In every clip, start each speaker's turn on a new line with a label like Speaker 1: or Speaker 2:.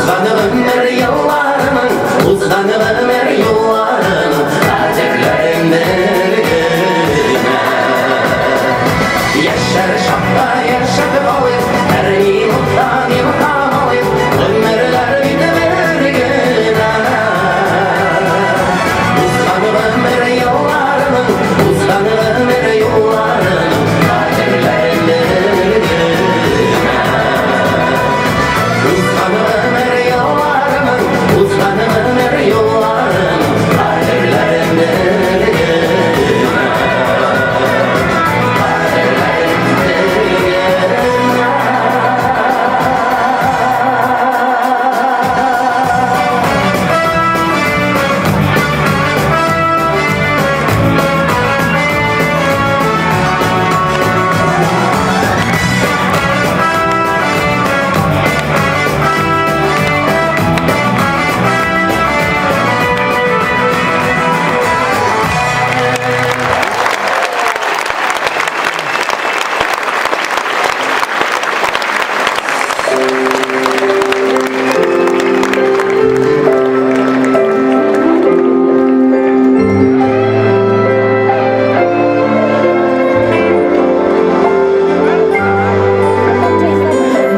Speaker 1: Uzanıp ömür yollarımın, uzanıp ömür yollarımın kaderlerinden güne. Yaşar şapka yaşatıp alıp, her imuttan imkan alıp, ömürler biter güne. Uzanıp ömür yollarımın, uzanıp ömür yollarımın kaderlerinden güne. Uzanıp ömür yollarımın, uzanıp ömür yollarımın kaderlerinden güne.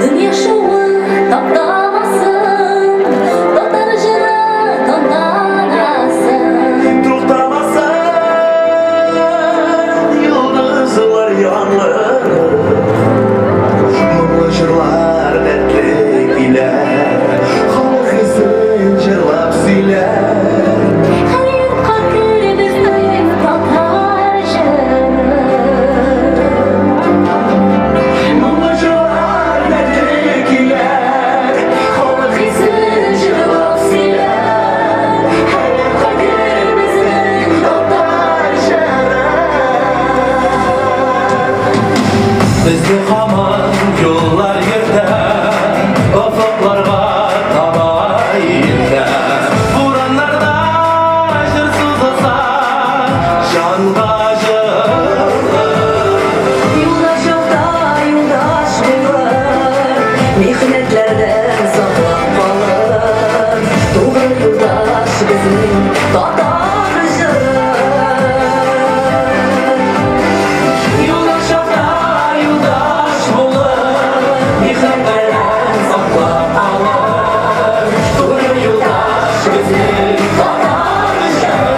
Speaker 2: Dünya şovu toptamasın, totarıcını tondanasın.
Speaker 3: To'xtamasan yulduzlar yonur, mungli jurlar dardlik bilar, xalq izin jilab siylar.
Speaker 2: Her yıl kalbimizde totarıcını.
Speaker 3: Mungli jurlar dardlik bilar, xalq izin jilab siylar. Her kalbimizin totarjana. Bizni hamon yo'llar yerda, ufuklarga tabayinda. Bo'ronlarda jir so'zlasa, jonga jig'lar.
Speaker 2: Yoldaş yolda yoldaş bulur, mihnetlerden saklap kalır. Doğru yoldaş bizim tatarıcı.
Speaker 3: Yoldaş yolda yoldaş bulur, mihnetlerden saklap kalır. Doğru yoldaş bizim tatarjana.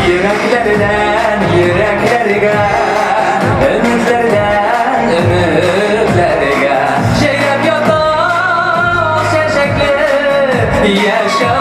Speaker 3: Yüreklerden yüreklerge, ümitlerden ümitlerge, çekip yatan şeşekli yaşa